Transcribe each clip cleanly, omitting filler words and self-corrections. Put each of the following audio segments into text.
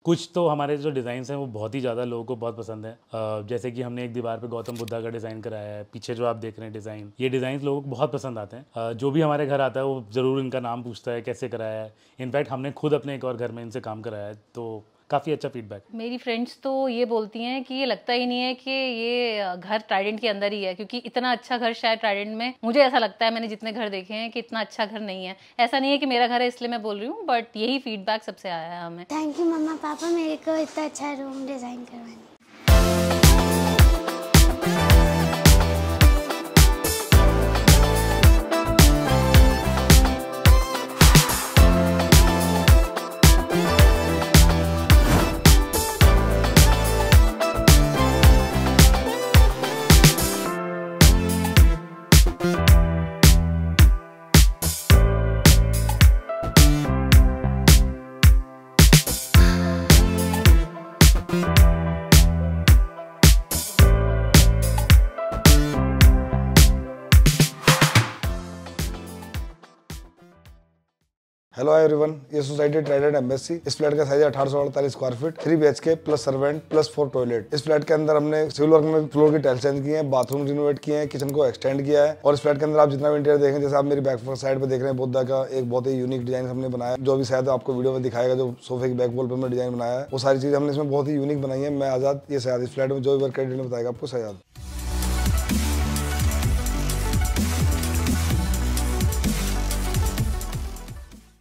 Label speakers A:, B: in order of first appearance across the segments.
A: कुछ तो हमारे जो डिज़ाइंस हैं वो बहुत ही ज़्यादा लोगों को बहुत पसंद है। जैसे कि हमने एक दीवार पे गौतम बुद्धा का डिज़ाइन कराया है, पीछे जो आप देख रहे हैं डिज़ाइन, ये डिज़ाइन लोगों को बहुत पसंद आते हैं। जो भी हमारे घर आता है वो ज़रूर इनका नाम पूछता है कैसे कराया है। इनफैक्ट हमने खुद अपने एक और घर में इनसे काम कराया है, तो काफ़ी अच्छा फीडबैक।
B: मेरी फ्रेंड्स तो ये बोलती हैं कि ये लगता ही नहीं है कि ये घर ट्राइडेंट के अंदर ही है, क्योंकि इतना अच्छा घर शायद ट्राइडेंट में, मुझे ऐसा लगता है, मैंने जितने घर देखे हैं कि इतना अच्छा घर नहीं है। ऐसा नहीं है कि मेरा घर है इसलिए मैं बोल रही हूँ, बट यही फीडबैक सबसे आया है हमें।
C: थैंक यू मम्मा पापा मेरे को इतना अच्छा रूम डिज़ाइन करवाने।
D: हेलो एवरीवन, ये सोसाइटी ट्राइडेंट एम्बेसी। इस फ्लैट का size 1848 square feet, 3 BHK plus servant plus 4 toilet. इस फ्लैट के अंदर हमने सिविल वर्क में फ्लोर की टाइल्स चेंज की है, बाथरूम रिनोवेट किए हैं, किचन को एक्सटेंड किया है। और इस फ्लैट के अंदर आप जितना भी इंटीरियर देखें, जैसे आप मेरी बैक साइड पे देख रहे हैं, बुद्धा का एक बहुत ही यूनिक डिजाइन हमने बनाया है, जो अभी शायद आपको वीडियो में दिखाएगा। जो सोफे की बैक वॉल पे डिजाइन बनाया है, वो सारी चीज हमने इसमें बहुत ही यूनिक बनाई है। मैं आजाद, ये सयाद। इस फ्लैट में जो भी वर्क क्रेडिट बताएगा आपको सयाद।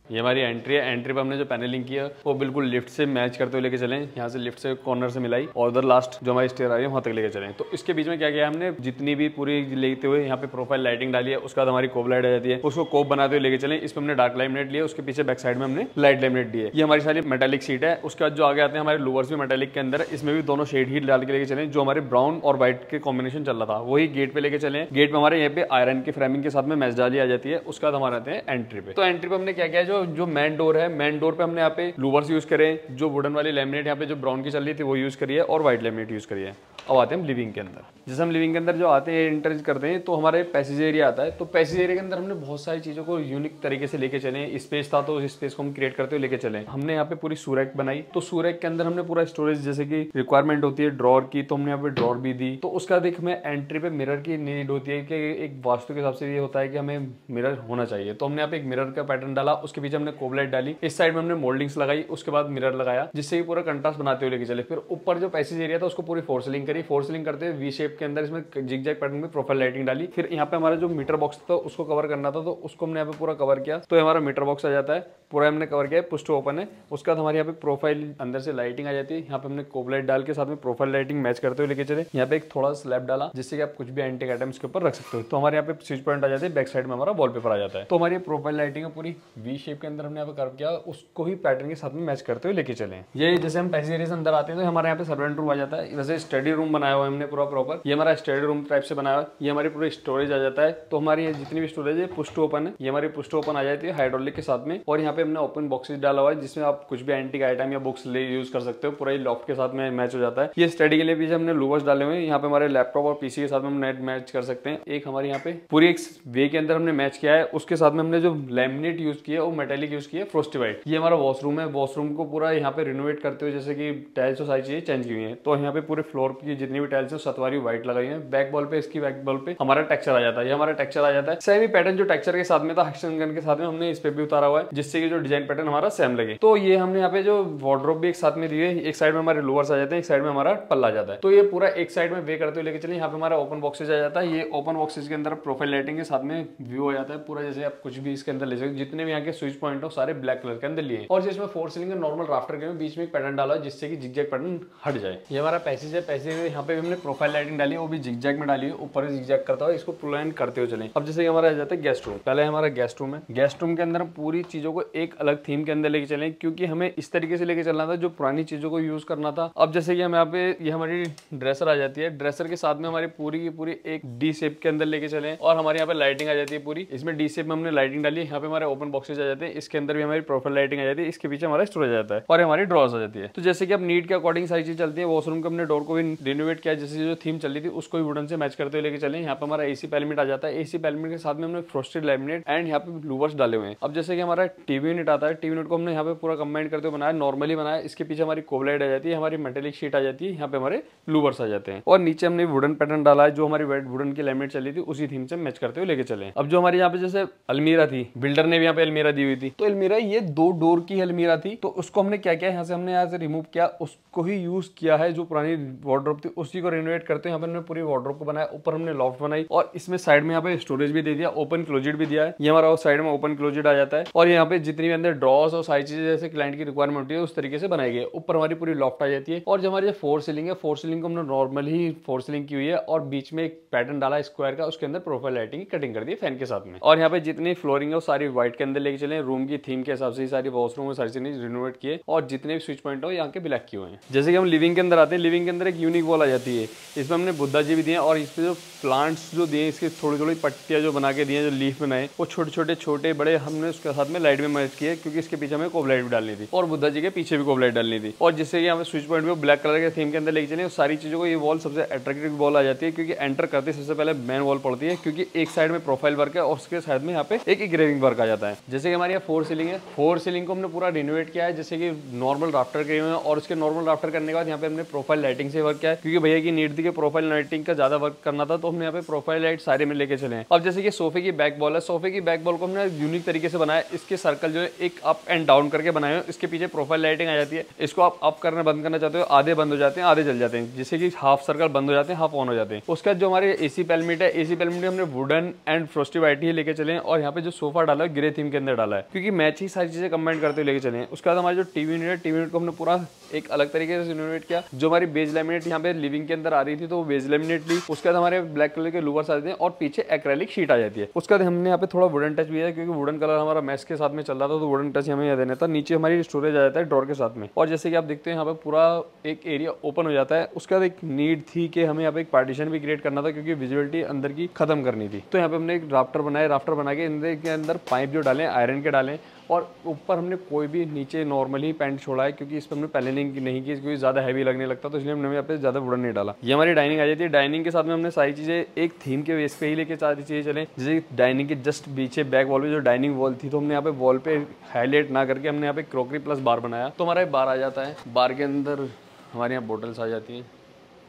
E: ये हमारी एंट्री है। एंट्री पे हमने जो पैनलिंग की है वो बिल्कुल लिफ्ट से मैच करते हुए लेके चलें। यहाँ से लिफ्ट से कॉर्नर से मिलाई और उधर लास्ट जो हमारी स्टेयर आ रही है वहाँ तक लेके चलें। तो इसके बीच में क्या किया हमने, जितनी भी पूरी लेते हुए यहाँ पे प्रोफाइल लाइटिंग डाली है। उसके बाद हमारी कोप लाइट आ जाती है, उसको कोप बनाते हुए लेके चलें। इसमें हमने डार्क लैमिनेट लिया, उसके पीछे बैक साइड में हमने लाइट लैमिनेट दी है। ये हमारी सारी मेटालिक सीट है। उसके बाद जो आगे आते हैं हमारे लोअर्स भी मेटालिक के अंदर, इसमें भी दोनों शेड ही डाल के लेके चलें। जो हमारे ब्राउन और व्हाइट के कॉम्बिनेशन चल रहा था वही गेट पे लेके चले। गेट पे हमारे यहाँ पे आयरन की फ्रेमिंग के साथ में मैच डाली आ जाती है। उसके बाद हमारे आते हैं एंट्री पे। तो एंट्री पे हमने क्या किया, जो मेन डोर है, मेन डोर पे हमने यहाँ पे लूवर्स यूज करें। जो वुडन वाली लैमिनेट यहाँ पे जो ब्राउन की चल रही थी वो यूज करिए और व्हाइट लैमिनेट यूज करिए। अब आते हैं हम लिविंग के अंदर। जैसे हम लिविंग के अंदर जो आते हैं एंटर करते हैं तो हमारे पैसेज एरिया आता है। तो पैसेज एरिया के अंदर हमने बहुत सारी चीजों को यूनिक तरीके से लेके चले। स्पेस था तो उस स्पेस को हम क्रिएट करते हुए लेके चले। हमने यहाँ पे पूरी सूरैक बनाई। तो सूरैक के अंदर हमने पूरा स्टोरेज, जैसे कि रिक्वायरमेंट होती है ड्रॉर की, तो हमने यहाँ पे ड्रॉर भी दी। तो उसका देख हमें एंट्री पे मिरर की नीड होती है कि एक वास्तु के हिसाब से ये होता है कि हमें मिरर होना चाहिए। तो हमने यहाँ पे एक मिरर का पैटर्न डाला, उसके पीछे हमने कोब लाइट डाली, इस साइड में हमने मोल्डिंग्स लगाई, उसके बाद मिरर लगाया, जिससे पूरा कंट्रास्ट बनाते हुए लेके चले। फिर ऊपर जो पैसेज एरिया था उसको पूरी फोर सीलिंग करी। फोर सीलिंग करते हुए वी शेप के अंदर इसमें जिगजैग पैटर्न में प्रोफाइल लाइटिंग डाली। फिर यहाँ पे हमारा जो मीटर बॉक्स था उसको कवर करना था, तो उसको हमने यहाँ पे पूरा कवर किया। तो हमारा मीटर बॉक्स आ जाता है, पूरा हमने कवर किया है, पुश टू ओपन है। उसके बाद हमारे यहाँ पे प्रोफाइल अंदर से लाइटिंग आ जाती है। यहाँ पे हमने कोब लाइट डाल के साथ में प्रोफाइल लाइटिंग मैच करते हुए लेके चले। यहाँ पे एक थोड़ा स्लैब डाला जिससे कि आप कुछ भी एंटीक आइटम इसके ऊपर रख सकते हो। तो हमारे यहाँ पे स्विच पॉइंट आ जाते हैं, बैक साइड में हमारा वॉलपेपर आ जाता है। तो हमारी प्रोफाइल लाइटिंग पूरी वी शेप के अंदर हमने यहाँ पे कर्व किया, उसको ही पैटर्न के साथ में मैच करते हुए लेके चले। ये जैसे हम पैसेज एरिया से अंदर आते हैं तो हमारे यहाँ पे सर्वेंट रूम आ जाता है। वैसे स्टडी रूम बनाया हुआ है हमने पूरा प्रॉपर, ये हमारा स्टडी रूम टाइप से बनाया हुआ है। ये हमारी पूरी स्टोरेज आ जाता है। तो हमारी जितनी भी स्टोरेज है पुश टू ओपन है, ये हमारी पुश टू ओपन आ जाती है हाइड्रोलिक के साथ में। और यहाँ पे हमने ओपन बॉक्सेस डाला हुआ है जिसमें आप कुछ भी एंटीक आइटम या बुक्स ले यूज कर सकते हो। पूरा लॉफ्ट के साथ में मैच हो जाता है। ये स्टडी के लिए भी हमने लूवर्स डाले हुए हैं। यहाँ पे हमारे लैपटॉप और पीसी के साथ में हम नेट मैच कर सकते हैं। एक हमारे यहाँ पे पूरी एक वे के अंदर हमने मैच किया है। उसके साथ में हमने जो लैमिनेट यूज किया है वो मेटेलिक यूज किया है, फ्रोस्टी व्हाइट। ये हमारा वॉशरूम है। वॉशरूम को पूरा यहाँ पे रिनोवेट करते हुए जैसे कि टाइल्स और सारी चीजें चेंज की हुई है। तो यहाँ पे पूरे फ्लोर की जितनी भी टाइल्स है सतवारी व्हाइट लगाई है। बैक बॉल पे, इसकी बैक बॉल पे हमारा टेक्सचर आ जाता है। ये हमारा टेक्सचर आ जाता है। सेम ही पैटर्न जो टेक्सचर के साथ में था हक्सन गन के साथ में हमने इस पे भी उतारा हुआ है, जिससे कि जो डिजाइन पैटर्न हमारा सेम लगे। तो ये हमने यहाँ पे जो वार्डरोब भी एक साथ में दी है। एक साइड में हमारे लोअर्स आ जाते हैं, एक साइड में हमारा पल्ला आ जाता है। तो ये पूरा एक साइड में वे करते हुए लेके चले। यहाँ पे हमारा ओपन बॉक्सेज आ जाता है। ये ओपन बॉक्सेज के अंदर प्रोफाइल लाइटिंग के साथ में व्यू हो जाता है पूरा। जैसे आप कुछ भी इसके अंदर ले सकते, जितने भी यहाँ के स्विच पॉइंट हो सारे ब्लैक कलर के अंदर लिए। और जिसमें फोर सीलिंग नॉर्मल राफ्टर के बीच में एक पैटर्न डाला जिससे कि जिगजैग पैटर्न हट जाए। ये हमारा पैसेज है। पैसेज में यहाँ पे हमने प्रोफाइल लाइटिंग डाली है, वो भी जिगजैग में डाली है। ऊपर जिगजैग करता है, इसको प्लान करते हुए चले। अब जैसे कि हमारा आ जाता है गेस्ट रूम। पहले हमारा गेस्ट रूम है। गेस्ट रूम के अंदर पूरी चीजों को एक अलग थीम के अंदर लेके चले, क्योंकि हमें इस तरीके से लेके चलना था जो पुरानी चीजों को यूज करना था। अब जैसे कि हम यहाँ पे ये हमारी ड्रेसर आ जाती है। ड्रेसर के साथ में हमारी पूरी की पूरी एक डी शेप के अंदर लेके चले और हमारे यहाँ पे लाइटिंग आ जाती है पूरी। इसमें डी शेप में हमने लाइटिंग डाली है। यहाँ पे हमारे ओपन बॉक्सेज आ जाते जाते हैं, इसके अंदर भी हमारी प्रोफाइल लाइटिंग आ जाती है, इसके पीछे हमारा स्टोरेज आ जाता है और हमारी ड्रॉर्स आ जाती है। तो जैसे कि अब नीड के अकॉर्डिंग सारी चीज चलती है। वॉशरूम के हमने डोर को भी रिनोवेट किया, जैसे जो थीम चल रही थी उसको भी वुडन से मैच करते हुए लेके चले। यहाँ पे हमारा एसी पैलेट आ जाता है, एसी पैलेट के साथ में हमने फ्रोस्टेड लैमिनेट एंड यहाँ पे लूवर्स डाले हुए हैं। अब जैसे कि हमारा टीवी यूनिट आता है, टीवी यूनिट को हमने यहाँ पे पूरा कंबाइन करते हुए बनाया, नॉर्मली बनाया। इसके पीछे हमारी कोबलाइट आ जाती है, हमारी मेटेलिक शीट आ जाती है, यहाँ पे हमारे लूवर्स आ जाते हैं और नीचे हमने वुडन पैटर्न डाला है, जो हमारी वुडन की लैमिनेट चली थी उसी थीम से मैच करते हुए लेके चले। अब जो हमारे यहाँ पे जैसे अलमीरा थी, बिल्डर ने भी यहाँ पे अलमीरा दी हुई थी, तो अलमीरा ये 2 डोर की अलमीरा थी, तो उसको हमने क्या किया, हमने यहाँ से रिमूव किया, उसको ही यूज किया है। जो पुरानी वार्डरोब थी उसी को रिनोवेट करते हैं। यहाँ पे हमने पूरी वार्डरोब को बनाया, ऊपर हमने लॉफ्ट बनाई और इसमें साइड में यहाँ पे स्टोरेज भी दे दिया, ओपन क्लोजेड भी दिया है। ये हमारा साइड में ओपन क्लोजेड आ जाता है और यहाँ पे जितनी भी अंदर ड्रॉर्स और सारी चीजें जैसे क्लाइंट की रिक्वायरमेंट होती है उस तरीके से बनाई गई है। ऊपर हमारी पूरी लॉफ्ट आ जाती है और जो हमारी 4 सीलिंग है, 4 सीलिंग को हमने नॉर्मल ही 4 सीलिंग की हुई है और बीच में एक पैटर्न डाला स्क्वायर का, उसके अंदर प्रोफाइल लाइटिंग की कटिंग कर दी फैन के साथ में। और यहाँ पे जितनी फ्लोरिंग है वो सारी व्हाइट के अंदर लेके चले, रूम की थीम के हिसाब से सारी वॉशरूम सारी चीजें रिनोवेट किए और जितने भी स्विच पॉइंट हो यहाँ के ब्लैक किए हुए हैं। जैसे कि हम लिविंग के अंदर आते हैं, लिविंग के अंदर एक यूनिक वॉल आ जाती है, इसमें हमने बुद्धा जी भी दिए और इस पे जो प्लांट्स जो दिए, इसकी थोड़ी थोड़ी पट्टियां जो बना के दिए, जो लीफ बनाए, वो छोटे बड़े हमने उसके साथ में लाइट में मैच किए, क्योंकि इसके पीछे हमें कोबलाइट भी डालनी थी और बुद्धा जी के पीछे भी कोबलाइट डालनी थी। और जिससे कि हमें स्विच पॉइंट भी ब्लैक कलर के थीम के अंदर लेके चले, सारी चीजों को ये वॉल सबसे अट्रैक्टिव वॉल आ जाती है, क्योंकि एंटर करते सबसे पहले मेन वॉल पड़ती है, क्योंकि एक साइड में प्रोफाइल वर्क है और उसके साइड में यहाँ पे एक इंग्रेविंग वर्क आ जाता है। जैसे कि हमारे यहाँ 4 सीलिंग है, 4 सीलिंग को हमने पूरा रिनोवेट किया है, जैसे कि नॉर्मल राफ्टर किए हुए हैं और उसके नॉर्मल राफ्टर करने के बाद यहाँ पे हमने प्रोफाइल लाइटिंग से वर्क किया है, क्योंकि भैया की नीड थी कि प्रोफाइल लाइटिंग का ज्यादा वर्क करना था, तो हमने यहाँ पे प्रोफाइल लाइट सारे में लेके चले हैं। अब जैसे कि सोफे की बैक बॉल है, सोफे की बैक बॉल को हमने यूनिक तरीके से बनाया, इसके सर्कल जो है एक अप एंड डाउन करके बनाए, इसके पीछे प्रोफाइल लाइटिंग आ जाती है। इसको आप अप करना बंद करना चाहते हो, आधे बंद हो जाते हैं आधे जल जाते हैं, जैसे कि हाफ सर्कल बंद हो जाते हैं हाफ ऑन हो जाते हैं। उसके बाद जो हमारे एसी पैलेट है, एसी पैलेट में हमने वुडन एंड फ्रोस्टी व्हाइट ही लेके चले और यहाँ पे जो सोफा डाला है ग्रे थीम के अंदर डाला है, क्योंकि मैच ही सारी चीजें कंबाइन करते हुए लेके चले हैं। उसके बाद हमारे जो टीवी यूनिट है, टीवी यूनिट को हमने पूरा एक अलग तरीके से रिनोवेट किया। जो हमारी बेज लैमिनेट यहाँ पे लिविंग के अंदर आ रही थी, तो वो बेज लैमिनेट ली। उसके बाद हमारे ब्लैक कलर के लूवर्स आते हैं और पीछे एक्रेलिक शीट आ जाती है। उसके बाद हमने यहाँ पे थोड़ा वुडन टच भी है, क्योंकि वुडन कलर हमारा मैच के साथ में चल रहा था, तो वुडन टच हमें देना था। नीचे हमारी स्टोरेज आ जाता है ड्रॉर के साथ में, और जैसे कि आप देखते हैं यहाँ पे पूरा एक एरिया ओपन हो जाता है। उसके बाद एक नीड थी कि हमें यहाँ पे एक पार्टीशन भी क्रिएट करना था, क्योंकि विजुअलिटी अंदर की खत्म करनी थी। तो यहाँ पे हमने एक राफ्टर बनाया, राफ्टर बना के अंदर पाइप जो डाले आयरन के डाले और ऊपर हमने कोई भी नीचे नॉर्मली पैंट छोड़ा है, क्योंकि इस पर हमने पैनलिंग नहीं की, क्योंकि ज़्यादा हैवी लगने लगता, तो इसलिए हमने यहाँ पे ज़्यादा वुडन नहीं डाला। ये हमारी डाइनिंग आ जाती है, डाइनिंग के साथ में हमने सारी चीज़ें एक थीम के बेस पे ही लेके सारी चीज़ें चले। जैसे डाइनिंग के जस्ट पीछे बैक वॉल पे जो डाइनिंग वॉल थी, तो हमने यहाँ पे वॉल पे हाईलाइट ना करके हमने यहाँ पे क्रॉकरी प्लस बार बनाया, तो हमारा बार आ जाता है। बार के अंदर हमारे यहाँ बोटल्स आ जाती हैं।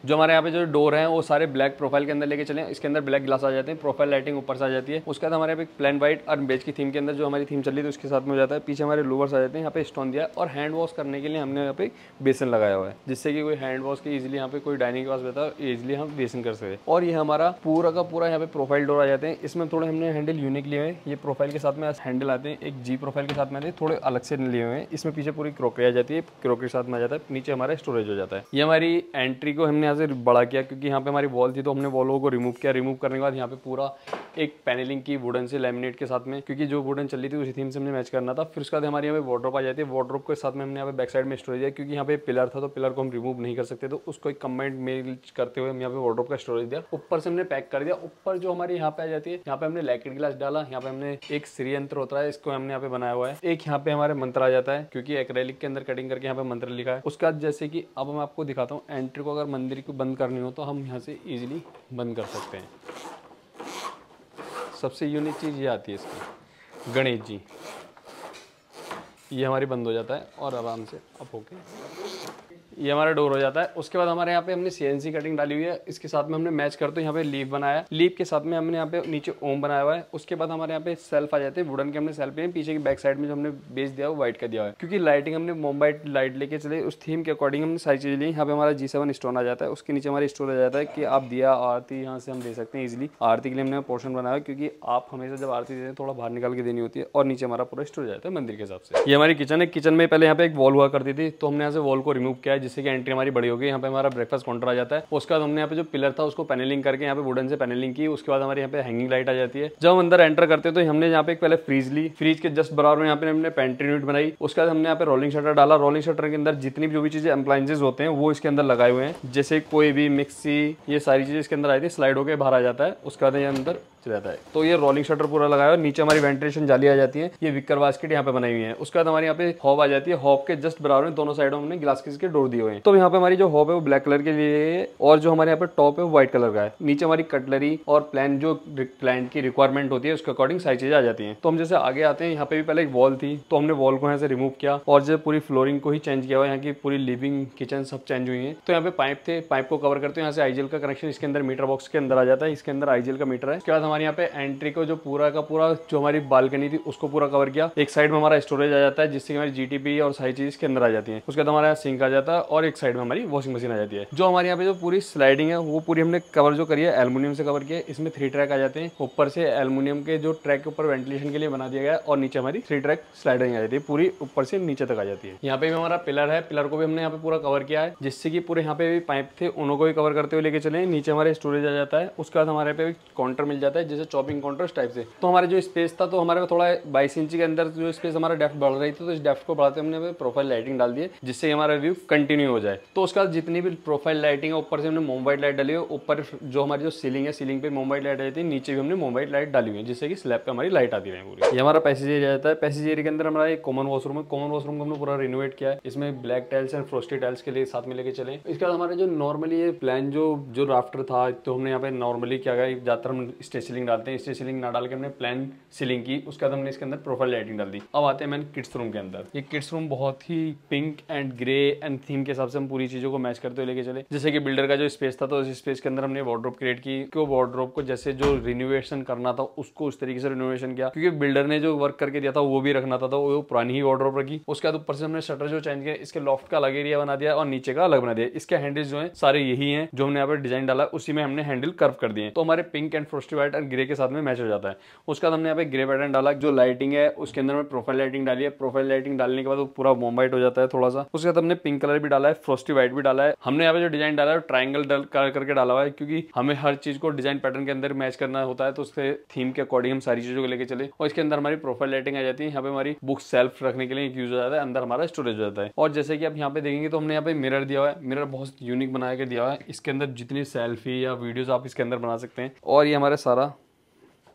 E: जो हमारे यहाँ पे जो डोर हैं वो सारे ब्लैक प्रोफाइल के अंदर लेके चले, इसके अंदर ब्लैक ग्लास आ जाते हैं, प्रोफाइल लाइटिंग ऊपर से आ जाती है। उसके बाद हमारे यहाँ पे प्लेन व्हाइट और बेज की थीम के अंदर जो हमारी थीम चल रही थी उसके साथ में हो जाता है। पीछे हमारे लूवर्स आ जाते हैं, यहाँ पे स्टोन दिया और हैंड वॉश करने के लिए हमने यहाँ पे बेसन लगाया हुआ है, जिससे कि कोई हैंड वॉश की इजिली यहाँ पे कोई डाइनिंग के पास बैठा है इजिली हम बेसन कर सकते हैं। और ये हमारा पूरा का पूरा यहाँ पे प्रोफाइल डोर आ जाते हैं। इसमें थोड़े हमने हैंडल यूनिक लिए हुए हैं, ये प्रोफाइल के साथ में हैंडल आते हैं, एक जी प्रोफाइल के साथ में आते हैं, थोड़े अलग से लिए हुए हैं। इसमें पीछे पूरी क्रॉकरी आ जाती है, क्रॉकरी साथ में आ जाता है, नीचे हमारा स्टोरेज हो जाता है। ये हमारी एंट्री को हमने यहाँ से बड़ा किया, क्योंकि यहाँ पे हमारी वॉल थी, तो हमने वॉलों को रिमूव किया। रिमूव करने के बाद यहाँ पे पूरा एक पैनलिंग की वुडन से लैमिनेट के साथ में, क्योंकि जो वुडन चल रही थी उसी थीम से हमने मैच करना था। फिर उसके बाद हमारी यहाँ पे वार्डरोब आ जाती है, वार्डरोब के साथ में हमने यहाँ पे बैक साइड में स्टोरेज है, क्योंकि यहाँ पे पिलर था तो पिलर को हम रिमूव नहीं कर सकते, तो उसको एक कंबाइंड मेल करते हुए हम यहाँ पे वार्डरोब का स्टोरेज दिया। ऊपर से हमने पैक कर दिया। ऊपर जो हमारी यहाँ पे आ जाती है, यहाँ पे हमने लैकेट गिलास डाला, यहाँ पे हमने एक श्री यंत्र होता है, इसको हमने यहाँ पे बनाया हुआ है। एक यहाँ पे हमारे मंत्र आ जाता है, क्योंकि एक्रेलिक के अंदर कटिंग करके यहाँ पे मंत्र लिखा है। उसके बाद जैसे कि अब मैं आपको दिखाता हूँ, एंट्री को अगर मंदिर को बंद करनी हो तो हम यहाँ से इजिली बंद कर सकते हैं। सबसे यूनिक चीज़ ये आती है इसकी, गणेश जी, ये हमारी बंद हो जाता है और आराम से अप होके ये हमारा डोर हो जाता है। उसके बाद हमारे यहाँ पे हमने CNC कटिंग डाली हुई है, इसके साथ में हमने मैच करते यहाँ पे लीफ बनाया, लीफ के साथ में हमने यहाँ पे नीचे ओम बनाया हुआ है। उसके बाद हमारे यहाँ पे सेल्फ आ जाते हैं, वुडन के हमने सेल्फ है, पीछे की बैक साइड में जो हमने बेस दिया वो व्हाइट का दिया हुआ है, क्योंकि लाइटिंग हमने मोमबाइट लाइट लेके चले, उस थीम के अकॉर्डिंग हमने सारी चीज़ें ली। यहाँ पे हमारा G7 स्टोन आ जाता है, उसके नीचे हमारी स्टोर आ जाता है कि आप दिया आरती यहाँ से हम दे सकते हैं इजिली। आरती के लिए हमने पोर्शन बनाया, क्योंकि आप हमेशा जब आरती देते हैं थोड़ा बाहर निकाल के देनी होती है। और नीचे हमारा पूरा स्टोर जाता है मंदिर के हिसाब से। ये हमारी किचन है, किचन में पहले यहाँ पे एक वॉल हुआ करती थी, तो हमने यहाँ से वॉल को रिमूव किया है, जिससे कि एंट्री हमारी हो गई। यहाँ पे हमारा ब्रेकफास्ट काउंटर आ जाता है। उसके बाद हमने यहाँ पे जो पिलर था उसको पैनलिंग करके यहाँ पे वुडन से पैनलिंग की। उसके बाद हमारे यहाँ पे हैंगिंग लाइट आ जाती है। जब हम अंदर एंटर करते हैं तो हमने यहाँ पे एक पहले फ्रीज ली, फ्रीज के जस्ट बराबर में यहाँ पे हमने पेंट्री यूनिट बनाई। उसके बाद हमने यहाँ पे रोलिंग शटर डाला। रोलिंग शटर के अंदर जितनी भी जो भी चीजें अप्लायंसेज होते हैं वो इसके अंदर लगाए हुए हैं, जैसे कोई भी मिक्सी, ये सारी चीजें इसके अंदर आई थी, स्लाइड होकर बाहर आ जाता है। उसके बाद ये अंदर रहता है। तो ये रोलिंग शटर पूरा लगाया है, नीचे हमारी वेंटिलेशन जाली आ जाती है, ये विकर बास्केट यहाँ पे बनाई हुई है। उसके बाद हमारे यहाँ पे हॉब आ जाती है, हॉब के जस्ट बराबर में दोनों साइडों में ग्लास के डोर दिए हुए हैं। तो यहाँ पे हमारी जो हॉब है वो ब्लैक कलर के लिए है और जो हमारे यहाँ पे टॉप है वो व्हाइट कलर का है। नीचे हमारी कटलरी और प्लान जो क्लाइंट की रिक्वायरमेंट होती है उसके अकॉर्डिंग सारी चीजें आ जाती हैं। तो हम जैसे आगे आते हैं, यहाँ पे भी पहले एक वॉल थी तो हमने वॉल को यहाँ से रिमूव किया और जो पूरी फ्लोरिंग को ही चेंज किया हुआ, यहाँ की पूरी लिविंग किचन सब चेंज हुई है। तो यहाँ पे पाइप थे, पाइप को कवर करते हैं, यहाँ से आईजीएल का कनेक्शन इसके अंदर मीटर बॉक्स के अंदर आ जाता है, इसके अंदर आईजीएल का मीटर है। उसके बाद हमारे यहाँ पे एंट्री को जो पूरा का पूरा जो हमारी बालकनी थी उसको पूरा कवर किया। एक साइड में हमारा स्टोरेज आ जाता है जिससे हमारी जीटीपी और सारी चीज इसके अंदर आ जाती है। उसके बाद हमारा सिंक आ जाता है और एक साइड में हमारी वॉशिंग मशीन आ जाती है। जो हमारे यहाँ पे जो पूरी स्लाइडिंग है वो पूरी हमने कवर जो करी है एल्युमिनियम से कवर किया है। इसमें 3 ट्रैक आ जाते हैं, ऊपर से एल्युमिनियम के जो ट्रैक के ऊपर वेंटिलेशन के लिए बना दिया गया है और नीचे हमारी 3 ट्रैक स्लाइडिंग आ जाती है, पूरी ऊपर से नीचे तक आ जाती है। यहाँ पे भी हमारा पिलर है, पिलर को भी हमने यहाँ पे पूरा कवर किया है जिससे कि पूरे यहाँ पे भी पाइप थे उनको भी कवर करते हुए लेके चले। नीचे हमारे स्टोरेज आ जाता है, उसके बाद हमारे पे काउंटर मिल जाता है जैसे चॉपिंग काउंटर टाइप से। तो हमारे जो स्पेस था तो हमारे को थोड़ा 22 इंच के अंदर जो स्पेस हमारा डेप्थ बढ़ रही थी तो इस डेप्थ को बढ़ाते हमने प्रोफाइल लाइटिंग डाल दी है जिससे हमारा व्यू कंटिन्यू हो जाए। तो उसके बाद जितनी भी प्रोफाइल लाइटिंग है ऊपर से हमने मोमवाइट लाइट डाली है, ऊपर जो हमारी जो सीलिंग है सीलिंग पे मोमवाइट लाइट आई थी, नीचे भी हमने मोमवाइट लाइट डाली हुई है जिससे कि स्लैब पे हमारी लाइट आती है पूरी। ये हमारा पैसेज एरिया रहता है, पैसेज एरिया के अंदर हमारा एक कॉमन वॉशरूम है, कॉमन वॉशरूम को हमने पूरा रिनोवेट किया है, इसमें black tiles and frosted tiles के लिए साथ में लेके चले। इसके बाद हमारे जो नॉर्मली ये प्लान जो राफ्टर था तो हमने यहाँ पे नॉर्मली क्या किया, ज्यादातर हम स्टेज सीलिंग डालते हैं, स्टेज सीलिंग ना डाल के हमने प्लान सीलिंग की, उसके बाद हमने इसके अंदर प्रोफाइल लाइटिंग डाल दी। अब आते हैं मैंने किड्स रूम के अंदर। ये किड्स रूम बहुत ही pink and grey and theme के हिसाब से हम पूरी चीजों को मैच करते हुए लेके चले। जैसे कि बिल्डर का जो स्पेस था तो उस स्पेस के अंदर हमने वार्डरोब क्रिएट की, क्यों वार्डरोब को जैसे जो रिनोवेशन करना था उसको उस तरीके से रिनोवेशन किया, क्योंकि बिल्डर ने जो वर्क करके दिया था वो भी रखना था तो वो पुरानी ही वार्डरोब रखी। उसके बाद ऊपर से हमने शटर जो चेंज किया, इसके लॉफ्ट का अलग एरिया बना दिया और नीचे का अलग बना दिया। इसके हैंडल्स जो है सारे यही है जो हमने यहाँ पर डिजाइन डाला, उसी में हमने हैंडल कर्व कर दिए तो हमारे पिंक एंड फ्रोस्टी व्हाइट और ग्रे के साथ में मैच हो जाता है। उसके बाद हमने यहाँ पे ग्रे पैटर्न डाला, जो लाइटिंग है उसके अंदर में प्रोफाइल लाइटिंग डाली है, प्रोफाइल लाइटिंग डालने के बाद वो पूरा वॉर्म व्हाइट हो जाता है थोड़ा सा। उसके बाद हमने पिंक कलर भी डाला है, फ्रोस्टी व्हाइट भी डाला है। हमने यहाँ पे जो डिजाइन डाला है ट्राइंगल करके डाला हुआ है क्योंकि हमें हर चीज को डिजाइन पैटर्न के अंदर मैच करना होता है, तो उसके थीम के अकॉर्डिंग हम सारी चीजों को लेके चले। और इसके अंदर हमारी प्रोफाइल लाइटिंग आ जाती है, यहाँ पे हमारी बुक सेल्फ रखने के लिए यूज हो जाता है, अंदर हमारा स्टोरेज हो जाता है। और जैसे कि आप यहाँ पे देखेंगे तो हमने यहाँ पे मिरर दिया हुआ है, मिरर बहुत यूनिक बना के दिया हुआ है, इसके अंदर जितनी सेल्फी या वीडियोस आप इसके अंदर बना सकते हैं। और ये हमारे सारा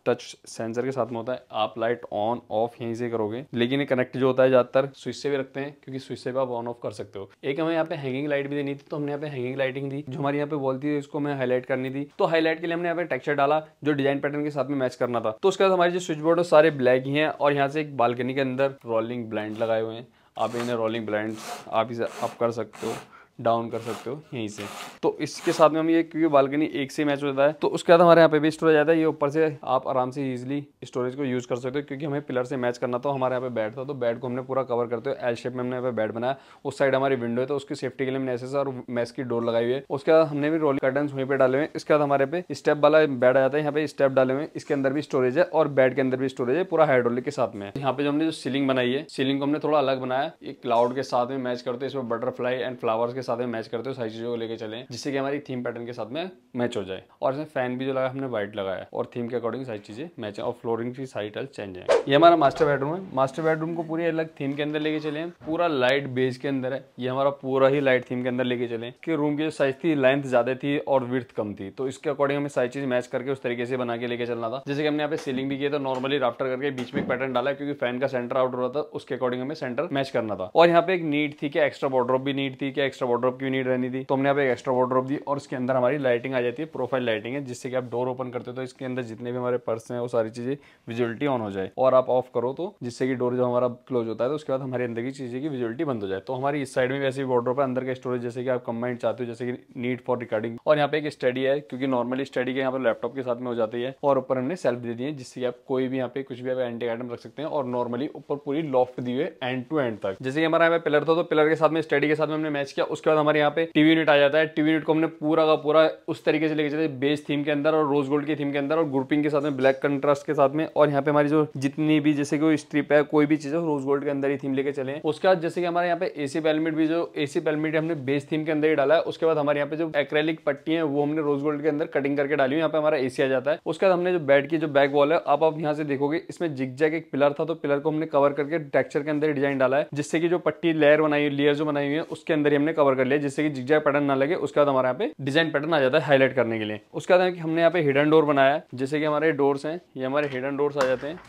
E: टच सेंसर के साथ में होता है, आप लाइट ऑन ऑफ यहीं से करोगे, लेकिन ये कनेक्ट जो होता है ज्यादातर स्विच से भी रखते हैं क्योंकि स्विच से भी आप ऑन ऑफ कर सकते हो। एक हमें यहाँ पे हैंगिंग लाइट भी देनी थी तो हमने यहाँ पे हैंगिंग लाइटिंग दी, जो हमारी यहाँ पे वॉल थी इसको हमें हाईलाइट करनी थी, तो हाईलाइट के लिए हमने यहाँ पे टेक्सचर डाला जो डिजाइन पैटर्न के साथ में मैच करना था। तो उसके बाद हमारे जो स्विच बोर्ड है सारे ब्लैक ही हैं और यहाँ से एक बालकनी के अंदर रोलिंग ब्लाइंड लगाए हुए हैं, आप इन्हें रोलिंग ब्लाइंड आप इसे अप कर सकते हो, डाउन कर सकते हो यहीं से। तो इसके साथ में हम ये क्योंकि बालकनी एक से मैच हो जाता है तो उसके बाद हमारे यहाँ पे भी स्टोरेज आता है, ये ऊपर से आप आराम से इजीली स्टोरेज को यूज कर सकते हो क्योंकि हमें पिलर से मैच करना था। हमारे यहाँ पे बेड था तो बेड को हमने पूरा कवर करते हुए एल शेप में हमने यहाँ पे बेड बनाया, उस साइड हमारी विंडो है तो उसकी सेफ्टी के लिए हमने ऐसे और मैच की डोर लगाई हुई है। उसके बाद हमने भी रोलिंग कर्टन्स वहीं पे डाले हुए हैं। इसके बाद हमारे पे स्टेप वाला बेड आ जाता है, यहाँ पे स्टेप डाले हुए हैं, इसके अंदर भी स्टोरेज है और बेड के अंदर भी स्टोरेज है, पूरा हाइड्रोलिक के साथ में। यहाँ पे जो हमने जो सीलिंग बनाई है, सीलिंग को हमने थोड़ा अलग बनाया, एक क्लाउड के साथ में मैच करते, इसमें बटरफ्लाई एंड फ्लावर्स के साथ में मैच करते हो, चीजों को लेके चले जिससे कि हमारी थीम पैटर्न के साथ में मैच हो जाए। और इसमें फैन भी जो लगा हमने व्हाइट लगाया और थीम के अकॉर्डिंग सारी चीजें मैच है और फ्लोरिंग की सारी टाइल्स चेंज है। ये हमारा मास्टर बेडरूम है, मास्टर बेडरूम को पूरी अलग थीम के अंदर लेके चले हैं, पूरा लाइट बेस के अंदर है, ये हमारा पूरा ही लाइट थीम के अंदर लेके चले कि रूम की जो साइज थी लेंथ ज्यादा थी और विड्थ कम थी तो इसके अकॉर्डिंग हमें सारी चीज मैच करके उस तरीके से बना के लेके चलना था। जैसे कि हमने यहाँ पे सीलिंग भी किया तो नॉर्मली राफ्टर करके बीच में एक पैटर्न डाला क्योंकि फैन का सेंटर आउट हो रहा था, उसके अकॉर्डिंग हमें सेंटर मैच करना था। और यहाँ पे एक नीड थी कि एक्स्ट्रा वार्डरोब भी नीड थी कि एक्स्ट्रा वार्डरोब की नीड रहनी थी तो हमने यहाँ पे एक एक्स्ट्रा वार्डरोब दी और इसके अंदर हमारी लाइटिंग आ जाती है, प्रोफाइल लाइटिंग है जिससे कि आप डोर ओपन करते हो तो इसके अंदर जितने भी हमारे पर्स हैं वो सारी चीजें विजुअलिटी ऑन हो जाए और आप ऑफ करो तो जिससे कि डोर जो हमारा क्लोज होता है तो उसके बाद हमारे अंदर की चीजें की विजुअलिटी बंद हो जाए। तो हमारी इस साइड में वैसे वार्डरोब है, अंदर का स्टोरेज जैसे कि आप कंबाइंड चाहते हो जैसे कि नीड फॉर रिकॉर्डिंग। और यहाँ पे एक स्टडी है क्योंकि नॉर्मली स्टडी के यहाँ पर लैपटॉप के साथ में हो जाती है और ऊपर हमने सेल्फ दे दी है जिससे कि आप कोई भी यहाँ पे कुछ भी आप एंटी आइटम रख सकते हैं और नॉर्मली ऊपर पूरी लॉफ्ट दी हुई है एंड टू एंड तक। जैसे कि हमारा यहाँ पे पिलर था तो पिलर के साथ में स्टडी के साथ में हमने मैच किया। उसके बाद हमारे यहाँ पे टीवी यूनिट आ जाता है, टीवी यूनिट को हमने पूरा का पूरा उस तरीके से लेके चले बेस थीम के अंदर और रोज गोल्ड की थीम के अंदर और ग्रुपिंग के साथ में ब्लैक कंट्रास्ट के साथ में। और यहाँ पे हमारी जो जितनी भी जैसे कि स्ट्रिप है कोई भी चीज है रोज गोल्ड के अंदर ही थीम लेके चले। उसके बाद जैसे कि हमारे यहाँ पे एसी पेलमेट भी जो एसी पेलमेट हमने बेस थीम के अंदर ही डाला है। उसके बाद हमारे यहाँ पे जो एक्रेलिक पट्टी है वो हमने रोज गोल्ड के अंदर कटिंग करके डाली है, यहाँ पे हमारा एसी आ जाता है। उसके बाद हमने जो बेड की जो बैक वॉल है आप यहाँ से देखोगे इसमें जिगजैग एक पिलर था तो पिलर को हमने कवर करके टेक्सचर के अंदर डिजाइन डाला है जिससे कि जो पट्टी लेयर बनाई लेयर जो बनाई हुई है उसके अंदर ही हमने कवर कवर कर लिया जिससे कि जिगजैग पैटर्न ना लगे। उसके बाद हमारे यहाँ पे डिजाइन पैटर्न आ जाता है हाईलाइट करने के लिए। उसके बाद हमने यहाँ पे हिडन डोर बनाया है, जैसे कि हमारे डोर्स हैं, ये हमारे हिडन डोर्स आ जाते हैं।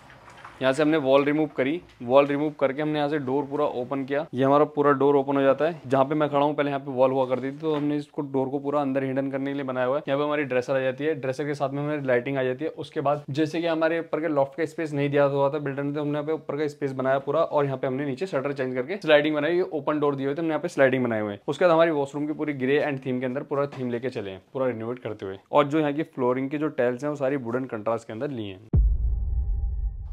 E: यहाँ से हमने वॉल रिमूव करी, वॉल रिमूव करके हमने यहाँ से डोर पूरा ओपन किया, ये हमारा पूरा डोर ओपन हो जाता है। जहाँ पे मैं खड़ा हूँ पहले यहाँ पे वॉल हुआ करती थी, तो हमने इसको डोर को पूरा अंदर हिडन करने के लिए बनाया हुआ है। यहाँ पे हमारी ड्रेसर आ जाती है, ड्रेसर के साथ में हमारी लाइटिंग आ जाती है। उसके बाद जैसे कि हमारे ऊपर के लॉफ्ट का स्पेस नहीं दिया हुआ था बिल्डर ने, तो हमने यहाँ पे ऊपर का स्पेस बनाया पूरा, और यहाँ पे हमने नीचे शटर चेंज करके स्लाइडिंग बनाई। ओपन डोर दिए हुए थे, हमने यहाँ पे स्लाइडिंग बनाए हुए हैं। उसके बाद हमारी वॉशरूम की पूरी ग्रे एंड थीम के अंदर पूरा थीम लेके चले हैं, पूरा रिनोवेट करते हुए। और जो यहाँ की फ्लोरिंग की जो टाइल्स हैं वो सारी वुडन कंट्रास्ट के अंदर लिए हैं।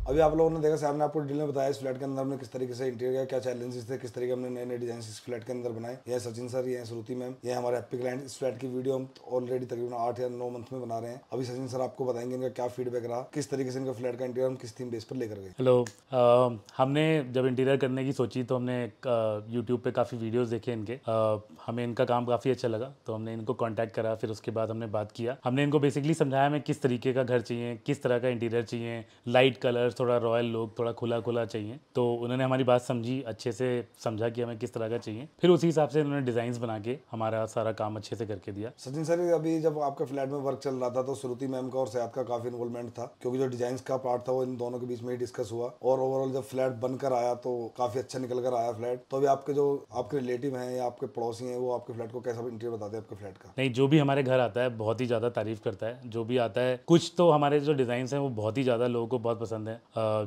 D: अभी आप लोगों ने देखा, साहब ने आपको डिटेल में बताया इस फ्लैट के अंदर हमने किस तरीके से इंटीरियर क्या चैलेंजेस थे, किस तरीके हमने नए नए डिजाइन इस फ्लैट के अंदर बनाए। ये सचिन सर, ये श्रुति मैम, ये हमारे हैप्पी क्लाइंट। इस फ्लैट की वीडियो हम ऑलरेडी तकरीबन 8 या 9 मंथ में बना रहे हैं। अभी सचिन सर आपको बताएंगे इनका क्या फीडबैक रहा, किस तरीके से इनका फ्लैट का इंटीरियर हम किस थीम बेस पर लेकर गए।
A: हेलो, हमने जब इंटीरियर करने की सोची तो हमने यूट्यूब पे काफ़ी वीडियोस देखे इनके। हमें इनका काम काफ़ी अच्छा लगा, तो हमने इनको कांटेक्ट करा। फिर उसके बाद हमने बात किया, हमने इनको बेसिकली समझाया हमें किस तरीके का घर चाहिए, किस तरह का इंटीरियर चाहिए, लाइट कलर, थोड़ा रॉयल लुक, थोड़ा खुला खुला चाहिए। तो उन्होंने हमारी बात समझी, अच्छे से समझा कि हमें किस तरह का चाहिए। फिर उसी हिसाब से उन्होंने डिज़ाइंस बना के हमारा सारा काम अच्छे से करके दिया।
D: सचिन सर, अभी जब आपके फ्लैट में वर्क चल रहा था तो श्रुति मैम का और सयाद का काफी इन्वॉल्वमेंट था, क्योंकि जो डिजाइन का पार्ट था वो इन दोनों के बीच में ही डिस्कस हुआ। और ओवरऑल जब फ्लैट बनकर आया तो काफी अच्छा निकल कर आया फ्लैट। तो अभी आपके जो आपके रिलेटिव हैं या आपके पड़ोसी हैं, वो आपके फ्लैट को कैसा इंटीरियर बताते हैं आपके फ्लैट का?
A: नहीं, जो भी हमारे घर आता है बहुत ही ज़्यादा तारीफ करता है। जो भी आता है, कुछ तो हमारे जो डिज़ाइंस हैं वो बहुत ही ज़्यादा लोगों को बहुत पसंद है।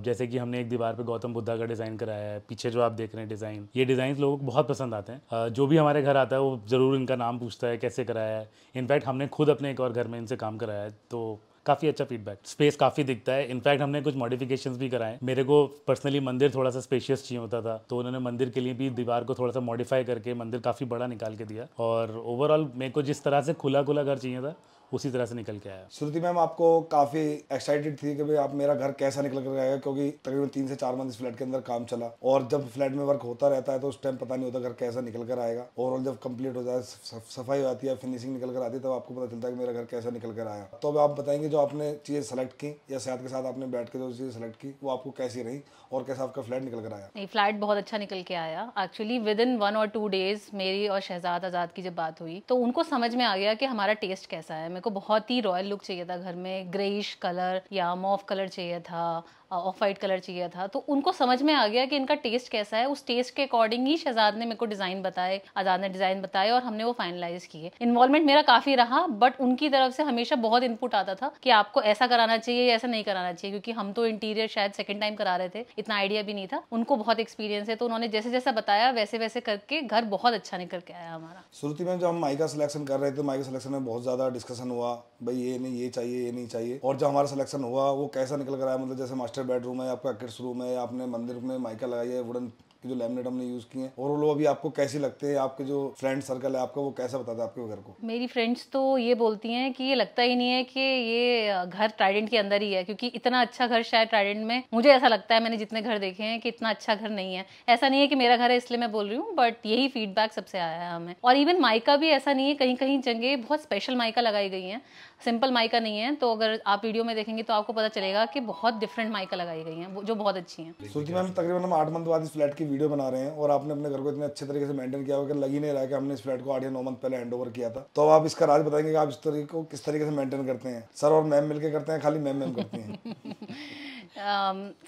A: जैसे कि हमने एक दीवार पे गौतम बुद्धा का डिज़ाइन कराया है, पीछे जो आप देख रहे हैं डिज़ाइन, ये डिज़ाइंस लोगों को बहुत पसंद आते हैं। जो भी हमारे घर आता है वो ज़रूर इनका नाम पूछता है, कैसे कराया है। इनफैक्ट हमने खुद अपने एक और घर में इनसे काम कराया है, तो काफ़ी अच्छा फीडबैक। स्पेस काफ़ी दिखता है। इनफैक्ट हमने कुछ मॉडिफिकेशंस भी कराए। मेरे को पर्सनली मंदिर थोड़ा सा स्पेशियस चाहिए होता था, तो उन्होंने मंदिर के लिए भी दीवार को थोड़ा सा मॉडिफाई करके मंदिर काफ़ी बड़ा निकाल के दिया। और ओवरऑल मेरे को जिस तरह से खुला खुला घर चाहिए था उसी तरह से निकल के आया।
D: श्रुति मैम आपको काफी एक्साइटेड थी कि भाई आप मेरा घर कैसा निकल कर आएगा, क्योंकि तकरीबन 3 से 4 मंथ इस फ्लैट के अंदर काम चला। और जब फ्लैट में वर्क होता रहता है तो उस टाइम पता नहीं होता घर कैसा निकल कर आएगा। ओवरऑल जब कंप्लीट हो जाए, सफाई हो जाती है, फिनिशिंग निकल कर आती है, तब आपको पता चलता है कि मेरा घर कैसा निकल कर आया। तो अब आप बताएंगे जो आपने चीजें सेलेक्ट की या साथ के साथ आपने बैठ के जो चीजें सेलेक्ट की वो आपको कैसी रही और कैसा आपका फ्लैट निकल कर आया?
B: नहीं, फ्लैट बहुत अच्छा निकल के आया। एक्चुअली विद इन 1 और 2 डेज मेरी और शहजाद आज़ाद की जब बात हुई तो उनको समझ में आ गया कि हमारा टेस्ट कैसा है। मेरे को बहुत ही रॉयल लुक चाहिए था घर में, ग्रेइश कलर या मॉफ कलर चाहिए था, ऑफ वाइट कलर चाहिए था। तो उनको समझ में आ गया कि इनका टेस्ट कैसा है। उस टेस्ट के अकॉर्डिंग ही शहजाद ने मेरे को डिज़ाइन बताए, आज़ाद ने डिज़ाइन बताए और हमने वो फाइनलाइज किए। इन्वॉल्वमेंट मेरा काफ़ी रहा, बट उनकी तरफ से हमेशा बहुत इनपुट आता था कि आपको ऐसा कराना चाहिए या ऐसा नहीं कराना चाहिए, क्योंकि हम तो इंटीरियर शायद सेकंड टाइम करा रहे थे, इतना आइडिया भी नहीं था। उनको बहुत एक्सपीरियंस है, तो उन्होंने जैसे जैसा बताया वैसे वैसे करके घर बहुत अच्छा निकल के आया हमारा।
D: श्रुति मैम, जब हम माइका सिलेक्शन कर रहे थे, माइका सिलेक्शन में बहुत ज्यादा डिस्कशन हुआ, भाई ये नहीं, ये चाहिए, ये नहीं चाहिए। और जब हमारा सिलेक्शन हुआ वो कैसा निकल कर आया, मतलब जैसे मास्टर बेडरूम है, आपका किड्स रूम है, आपने मंदिर में माइका लगाई है, वुडन की जो लैमिनेट हमने यूज किए हैं, और वो अभी आपको कैसी लगते हैं? आपके जो फ्रेंड सर्कल है आपका वो कैसा बताता है आपके घर को?
B: मेरी फ्रेंड्स तो ये बोलती हैं कि ये लगता ही नहीं है कि ये घर ट्राइडेंट के अंदर ही है, क्योंकि इतना अच्छा घर शायद ट्राइडेंट में, मुझे ऐसा लगता है, मैंने जितने घर देखे हैं कि इतना अच्छा घर नहीं है। ऐसा नहीं है कि मेरा घर है इसलिए मैं बोल रही हूँ, बट यही फीडबैक सबसे आया है हमें। और इवन माइका भी ऐसा नहीं है, कहीं कहीं जगह बहुत स्पेशल माइका लगाई गई हैं, सिंपल माइका नहीं है। तो अगर आप वीडियो में देखेंगे तो आपको पता चलेगा कि बहुत डिफरेंट माइका लगाई गई हैं जो बहुत अच्छी हैं।
D: श्रुति मैम, तकरीबन हम 8 मंथ बाद इस फ्लैट की वीडियो बना रहे हैं और आपने अपने घर को इतने अच्छे तरीके से मेंटेन किया हुआ कि लग ही नहीं रहा कि हमने इस फ्लैट को 8 या 9 मंथ पहले हैंड ओवर किया था। तो अब आप इसका राज बताएंगे कि आप इस तरीके को किस तरीके से मेंटेन करते हैं? सर और मैम मिलकर करते हैं, खाली मैम करती हैं?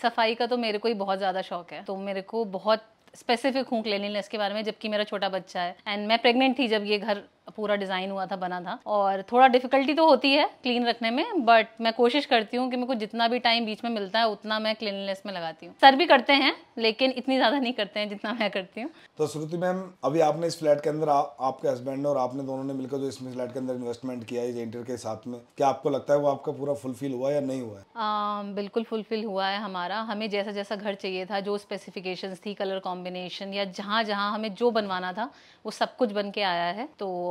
B: सफाई का तो मेरे को ही बहुत ज़्यादा शौक है, तो मेरे को बहुत स्पेसिफिक हूँ क्लीनलीनेस के बारे में, जबकि मेरा छोटा बच्चा है एंड मैं प्रेग्नेंट थी जब ये घर पूरा डिज़ाइन हुआ था, बना था। और थोड़ा डिफिकल्टी तो होती है क्लीन रखने में, बट मैं कोशिश करती हूँ कि मेरे को जितना भी टाइम बीच में मिलता है उतना मैं क्लीनलीनेस में लगाती हूँ। सर भी करते हैं लेकिन इतनी ज़्यादा नहीं करते हैं जितना मैं करती हूँ।
D: तो श्रुति मैम, अभी आपने इस फ्लैट के अंदर आपके हस्बैंड ने और आपने दोनों ने मिलकर जो इसमें फ्लैट के अंदर इन्वेस्टमेंट किया है इंटीरियर के साथ में, क्या आपको लगता है वो आपका पूरा फुलफिल हुआ या नहीं हुआ है?
B: बिल्कुल फुलफिल हुआ है हमारा। हमें जैसा जैसा घर चाहिए था, जो स्पेसिफिकेशंस थी, कलर कॉम्बिनेशन या जहाँ जहाँ हमें जो बनवाना था वो सब कुछ बन के आया है, तो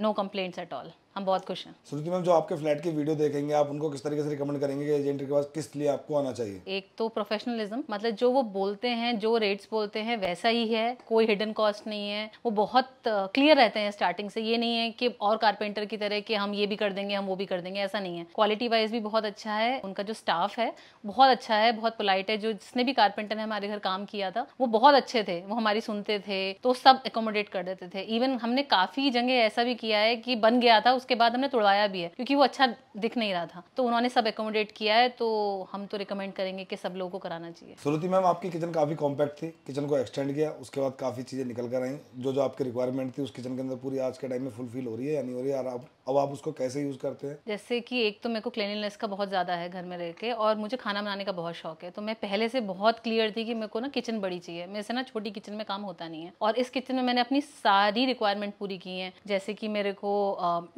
B: नो कंप्लेंट्स एट ऑल। हम बहुत खुश हैं।
D: श्रुति मैम, जो आपके फ्लैट की वीडियो देखेंगे आप उनको किस तरीके से रिकमेंड करेंगे कि एजेंट के पास किस लिए आपको आना चाहिए?
B: एक तो प्रोफेशनलिज्म, मतलब जो वो बोलते हैं, जो रेट्स बोलते हैं वैसा ही है, कोई हिडन कॉस्ट नहीं है। वो बहुत क्लियर रहते हैं स्टार्टिंग से। ये नहीं है कि और कारपेंटर की तरह कि हम ये भी कर देंगे, हम वो भी कर देंगे, ऐसा नहीं है। क्वालिटी वाइज भी बहुत अच्छा है। उनका जो स्टाफ है बहुत अच्छा है, बहुत पोलाइट है। जो जिसने भी कारपेंटर ने हमारे घर काम किया था वो बहुत अच्छे थे, वो हमारी सुनते थे, तो सब एकोमोडेट कर देते थे। इवन हमने काफी जगह ऐसा भी किया है कि बन गया था, उसके बाद हमने तोड़वाया भी है क्योंकि वो अच्छा दिख नहीं रहा था, तो उन्होंने सब एकोमोडेट किया है। तो हम तो रिकमेंड करेंगे कि सब लोगों को कराना चाहिए।
D: श्रुति मैम, आपकी किचन काफी कॉम्पैक्ट थी, किचन को एक्सटेंड किया, उसके बाद काफी चीजें निकल कर आई। जो जो आपकी रिक्वायरमेंट थी उस किचन के अंदर पूरी आज के टाइम में फुलफिल हो रही है या नहीं हो रही है, और अब आप उसको कैसे यूज करते हैं?
B: जैसे कि एक तो मेरे को क्लीनलीनेस का बहुत ज़्यादा है घर में रह के, और मुझे खाना बनाने का बहुत शौक है। तो मैं पहले से बहुत क्लियर थी कि मेरे को ना किचन बड़ी चाहिए, मेरे से ना छोटी किचन में काम होता नहीं है। और इस किचन में मैंने अपनी सारी रिक्वायरमेंट पूरी की है। जैसे कि मेरे को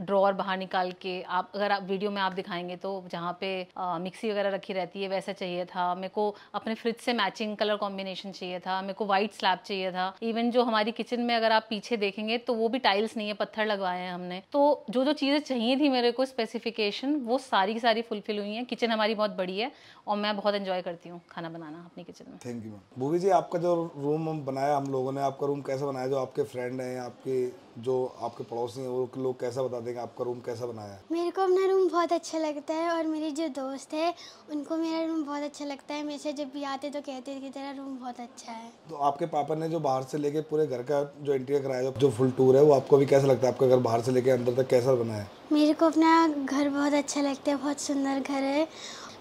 B: ड्रॉर बाहर निकाल के, आप अगर आप वीडियो में आप दिखाएंगे तो जहाँ पे मिक्सी वगैरह रखी रहती है वैसा चाहिए था। मेरे को अपने फ्रिज से मैचिंग कलर कॉम्बिनेशन चाहिए था। मेरे को व्हाइट स्लैब चाहिए था। इवन जो हमारी किचन में अगर आप पीछे देखेंगे तो वो भी टाइल्स नहीं है, पत्थर लगवाए हैं हमने। तो जो जो चीज़ें चाहिए थी मेरे को स्पेसिफिकेशन, वो सारी की सारी फुलफिल हुई हैं। किचन हमारी बहुत बड़ी है और मैं बहुत एंजॉय करती हूँ खाना बनाना अपनी किचन में।
D: Thank you ma'am. Bhuvi ji, आपका जो रूम बनाया हम लोगों ने, आपका रूम कैसा बनाया? जो आपके फ्रेंड हैं, आपके जो आपके पड़ोसी हैं, वो लोग कैसा बता देंगे आपका रूम कैसा बनाया है?
C: मेरे को अपना रूम बहुत अच्छा लगता है और मेरी जो दोस्त है उनको मेरा रूम बहुत अच्छा लगता है। हमेशा जब भी आते तो कहते हैं कि तेरा रूम बहुत अच्छा है।
D: तो आपके पापा ने जो बाहर से लेके पूरे घर का जो इंटीरियर कराया, जो फुल टूर है, वो आपको भी कैसा लगता है? आपका घर बाहर से लेके अंदर तक कैसा बना है?
C: मेरे को अपना घर बहुत अच्छा लगता है, बहुत सुंदर घर है।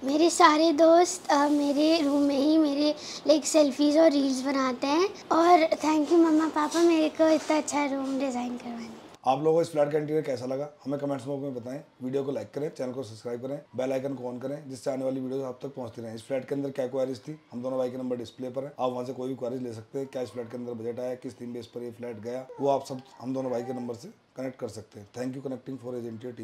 C: मेरे सारे दोस्त मेरे रूम में ही मेरे लाइक सेल्फीज और रील्स बनाते हैं। और थैंक यू मम्मा पापा मेरे को इतना अच्छा रूम डिज़ाइन करवाने।
D: आप लोगों को इस फ्लैट का इंटीरियर कैसा लगा हमें कमेंट्स बॉक्स में बताएं। वीडियो को लाइक करें, चैनल को सब्सक्राइब करें, बेल आइकन को ऑन करें, जिससे आने वाली वीडियो आप तक पहुंचती रहें। इस फ्लैट के अंदर क्या क्वारीज थी, हम दोनों भाई के नंबर डिस्प्ले पर है, आप वहां से कोई भी क्वारीज ले सकते हैं। क्या इस फ्लैट के अंदर बजट आया, किस थीम बेस पर ये फ्लैट गया, वो आप सब हम दोनों भाई के नंबर से कनेक्ट कर सकते हैं। Thank you connecting for agent team.